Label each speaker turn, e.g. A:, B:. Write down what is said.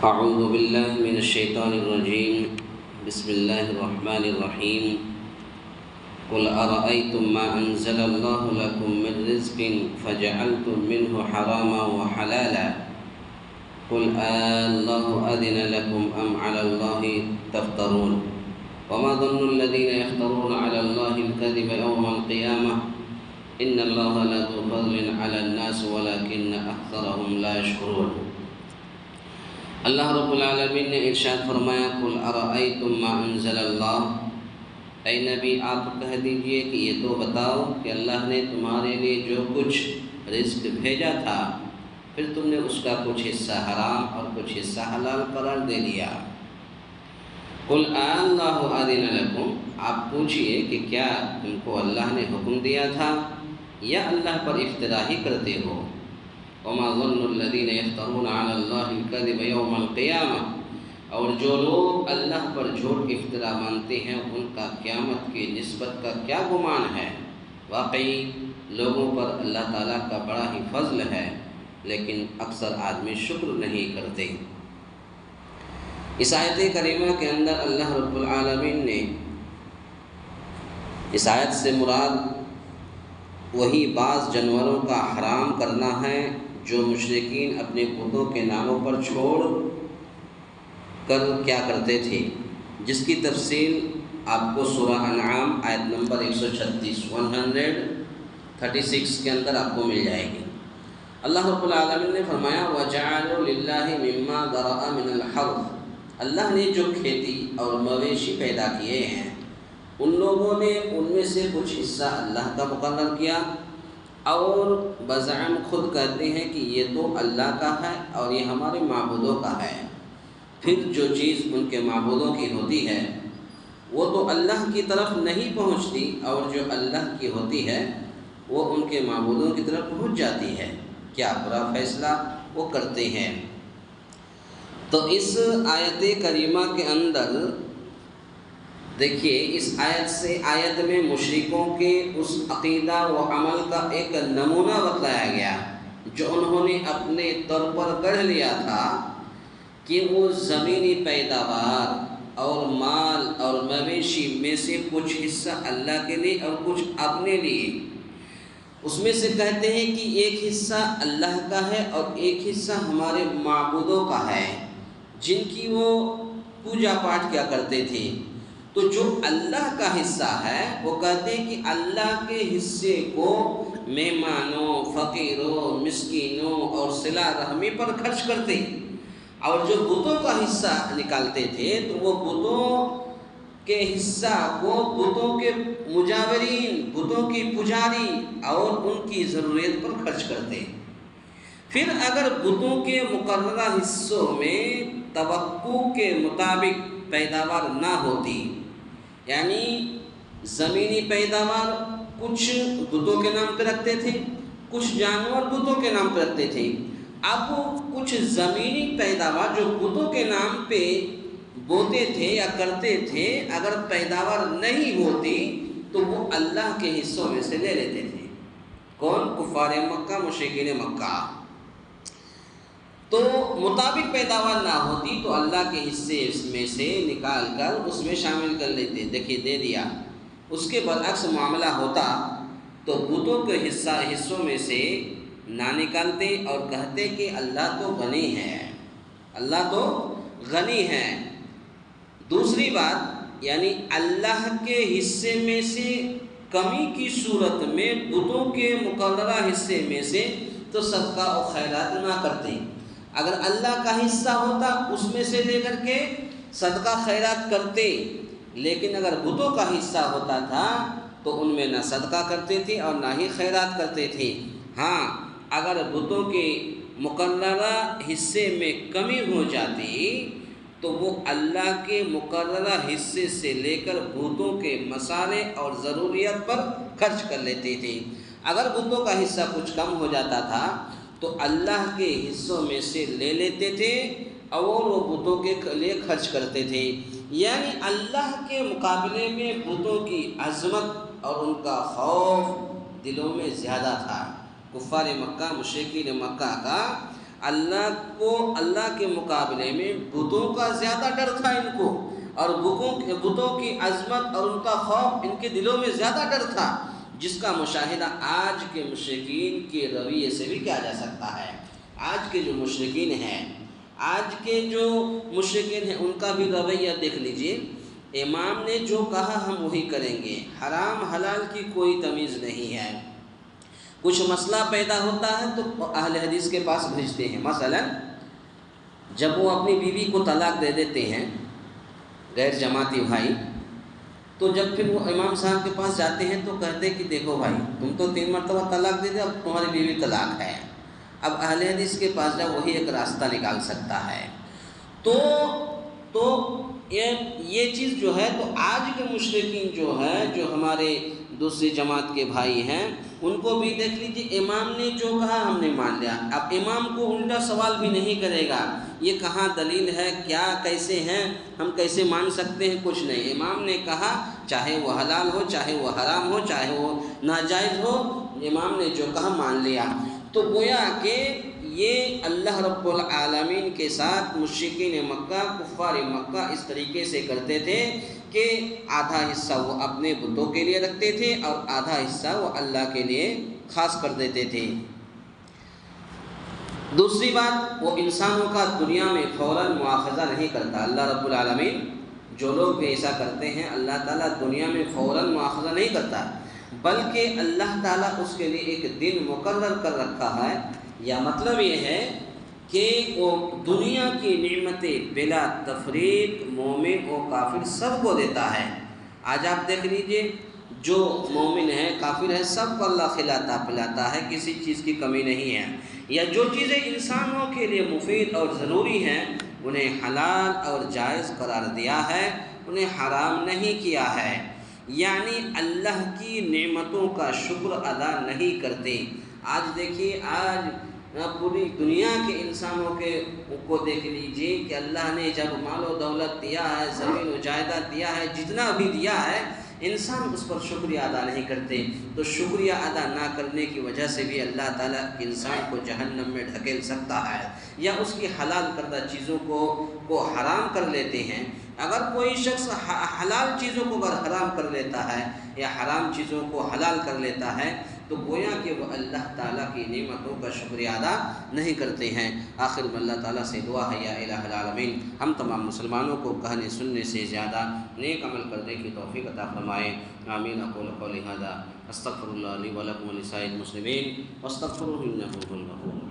A: أعوذ بالله من الشيطان الرجيم. بسم الله الرحمن الرحيم. قل أرأيتم ما أنزل الله لكم من رزق فجعلتم منه حراما وحلالا قل الله أذن لكم أم على الله تفترون وما ظن الذين يفترون على الله الكذب يوم القيامة إن الله لذو فضل على الناس ولكن أكثرهم لا يشكرون. اللہ رب العالمین نے ارشاد فرمایا قل ارأیتم ما انزل اللہ، اے نبی آپ کہہ دیجئے کہ یہ تو بتاؤ کہ اللہ نے تمہارے لیے جو کچھ رزق بھیجا تھا پھر تم نے اس کا کچھ حصہ حرام اور کچھ حصہ حلال قرار دے دیا۔ قل اللہ اذن لکم، آپ پوچھئے کہ کیا تم کو اللہ نے حکم دیا تھا یا اللہ پر افطرا ہی کرتے ہو؟ وما ظن الذين يفترون على الله الكذب يوم القيامة، اور جو لوگ اللہ پر جھوٹ افطرا مانتے ہیں ان کا قیامت کی نسبت کا کیا گمان ہے۔ واقعی لوگوں پر اللہ تعالیٰ کا بڑا ہی فضل ہے لیکن اکثر آدمی شکر نہیں کرتے۔ اس آیت کریمہ کے اندر اللہ رب العالمین نے اس آیت سے مراد وہی بعض جانوروں کا حرام کرنا ہے جو مشرکین اپنے بتوں کے ناموں پر چھوڑ کر کیا کرتے تھے، جس کی تفصیل آپ کو سورہ انعام آیت نمبر 136 کے اندر آپ کو مل جائے گی۔ اللہ رب العالمین نے فرمایا وَجَعَلُوا لِلَّهِ مِمَّا ذَرَأَ مِنَ الْحَرْثِ، اللہ نے جو کھیتی اور مویشی پیدا کیے ہیں ان لوگوں نے ان میں سے کچھ حصہ اللہ کا مقرر کیا اور بزعم خود کہتے ہیں کہ یہ تو اللہ کا ہے اور یہ ہمارے معبودوں کا ہے۔ پھر جو چیز ان کے معبودوں کی ہوتی ہے وہ تو اللہ کی طرف نہیں پہنچتی اور جو اللہ کی ہوتی ہے وہ ان کے معبودوں کی طرف پہنچ جاتی ہے۔ کیا برا فیصلہ وہ کرتے ہیں۔ تو اس آیت کریمہ کے اندر دیکھیے اس آیت سے آیت میں مشرکوں کے اس عقیدہ و عمل کا ایک نمونہ بتلایا گیا جو انہوں نے اپنے طور پر گڑھ لیا تھا کہ وہ زمینی پیداوار اور مال اور مویشی میں سے کچھ حصہ اللہ کے لیے اور کچھ اپنے لیے، اس میں سے کہتے ہیں کہ ایک حصہ اللہ کا ہے اور ایک حصہ ہمارے معبودوں کا ہے جن کی وہ پوجا پاٹ کیا کرتے تھے۔ تو جو اللہ کا حصہ ہے وہ کہتے ہیں کہ اللہ کے حصے کو مہمانوں، فقیروں، مسکینوں اور صلہ رحمی پر خرچ کرتے، اور جو بتوں کا حصہ نکالتے تھے تو وہ بتوں کے حصہ کو بتوں کے مجاورین، بتوں کی پجاری اور ان کی ضرورت پر خرچ کرتے۔ پھر اگر بتوں کے مقررہ حصوں میں توقع کے مطابق پیداوار نہ ہوتی، یعنی زمینی پیداوار کچھ بتوں کے نام پہ رکھتے تھے، کچھ جانور بتوں کے نام پہ رکھتے تھے، اب کچھ زمینی پیداوار جو بتوں کے نام پہ بوتے تھے یا کرتے تھے اگر پیداوار نہیں ہوتی تو وہ اللہ کے حصوں میں سے لے لیتے تھے۔ کون؟ کفار مکہ، مشرکین مکہ۔ تو مطابق پیداوار نہ ہوتی تو اللہ کے حصے اس میں سے نکال کر اس میں شامل کر لیتے، دیکھیے دے دیا۔ اس کے برعکس معاملہ ہوتا تو بتوں کے حصوں میں سے نہ نکالتے اور کہتے کہ اللہ تو غنی ہے، اللہ تو غنی ہے۔ دوسری بات یعنی اللہ کے حصے میں سے کمی کی صورت میں بتوں کے مقررہ حصے میں سے تو صدقہ و خیرات نہ کرتے۔ اگر اللہ کا حصہ ہوتا اس میں سے لے کر کے صدقہ خیرات کرتے، لیکن اگر بتوں کا حصہ ہوتا تھا تو ان میں نہ صدقہ کرتے تھے اور نہ ہی خیرات کرتے تھے۔ ہاں اگر بتوں کے مقررہ حصے میں کمی ہو جاتی تو وہ اللہ کے مقررہ حصے سے لے کر بتوں کے مسالے اور ضروریات پر خرچ کر لیتے تھے۔ اگر بتوں کا حصہ کچھ کم ہو جاتا تھا تو اللہ کے حصوں میں سے لے لیتے تھے اور وہ بتوں کے لیے خرچ کرتے تھے۔ یعنی اللہ کے مقابلے میں بتوں کی عظمت اور ان کا خوف دلوں میں زیادہ تھا۔ کفار مکہ، مشرکین مکہ کا اللہ کے مقابلے میں بتوں کا زیادہ ڈر تھا ان کو، اور بتوں کی عظمت اور ان کا خوف ان کے دلوں میں زیادہ ڈر تھا، جس کا مشاہدہ آج کے مشرکین کے رویے سے بھی کیا جا سکتا ہے۔ آج کے جو مشرکین ہیں ان کا بھی رویہ دیکھ لیجئے۔ امام نے جو کہا ہم وہی کریں گے، حرام حلال کی کوئی تمیز نہیں ہے۔ کچھ مسئلہ پیدا ہوتا ہے تو اہل حدیث کے پاس بھیجتے ہیں۔ مثلا جب وہ اپنی بیوی کو طلاق دے دیتے ہیں غیر جماعتی بھائی، تو جب پھر وہ امام صاحب کے پاس جاتے ہیں تو کہتے ہیں کہ دیکھو بھائی، تم تو 3 مرتبہ طلاق دے دے، اب تمہاری بیوی طلاق ہے۔ اب اہل حدیث کے پاس جب وہی ایک راستہ نکال سکتا ہے، تو یہ چیز جو ہے، تو آج کے مشرکین جو ہے، جو ہمارے دوسری جماعت کے بھائی ہیں، ان کو بھی دیکھ لیجیے، امام نے جو کہا ہم نے مان لیا۔ اب امام کو الٹا سوال بھی نہیں کرے گا، یہ کہاں دلیل ہے، کیا کیسے ہیں، ہم کیسے مان سکتے ہیں، کچھ نہیں۔ امام نے کہا، چاہے وہ حلال ہو، چاہے وہ حرام ہو، چاہے وہ ناجائز ہو، امام نے جو کہا مان لیا۔ تو گویا کہ یہ اللہ رب العالمین کے ساتھ مشرکین مکہ، کفار مکہ اس طریقے سے کرتے تھے کہ آدھا حصہ وہ اپنے بتوں کے لیے رکھتے تھے اور آدھا حصہ وہ اللہ کے لیے خاص کر دیتے تھے۔ دوسری بات، وہ انسانوں کا دنیا میں فوراً مواخذہ نہیں کرتا۔ اللہ رب العالمین جو لوگ بھی ایسا کرتے ہیں، اللہ تعالیٰ دنیا میں فوراً مواخذہ نہیں کرتا، بلکہ اللہ تعالیٰ اس کے لیے ایک دن مقرر کر رکھا ہے۔ یا مطلب یہ ہے کہ وہ دنیا کی نعمتیں بلا تفریق مومن و کافر سب کو دیتا ہے۔ آج آپ دیکھ لیجئے، جو مومن ہے، کافر ہے، سب کو اللہ کھلاتا پلاتا ہے، کسی چیز کی کمی نہیں ہے۔ یا جو چیزیں انسانوں کے لیے مفید اور ضروری ہیں، انہیں حلال اور جائز قرار دیا ہے، انہیں حرام نہیں کیا ہے۔ یعنی اللہ کی نعمتوں کا شکر ادا نہیں کرتے۔ آج دیکھیے، آج پوری دنیا کے انسانوں کو دیکھ لیجئے کہ اللہ نے جب مال و دولت دیا ہے، زمین و جائیداد دیا ہے، جتنا بھی دیا ہے، انسان اس پر شکریہ ادا نہیں کرتے۔ تو شکریہ ادا نہ کرنے کی وجہ سے بھی اللہ تعالیٰ انسان کو جہنم میں ڈھکیل سکتا ہے، یا اس کی حلال کردہ چیزوں کو حرام کر لیتے ہیں۔ اگر کوئی شخص حلال چیزوں کو اگر حرام کر لیتا ہے یا حرام چیزوں کو حلال کر لیتا ہے، تو گویا کہ وہ اللہ تعالیٰ کی نعمتوں کا شکریہ ادا نہیں کرتے ہیں۔ آخر میں اللہ تعالیٰ سے دعا ہے، یا الہ العالمین، ہم تمام مسلمانوں کو کہنے سننے سے زیادہ نیک عمل کرنے کی توفیق عطا فرمائے۔ آمین۔ اقول قولی ھذا استغفر اللہ لی ولکم ولسائر المسلمین واستغفروہ انہ هو الغفور۔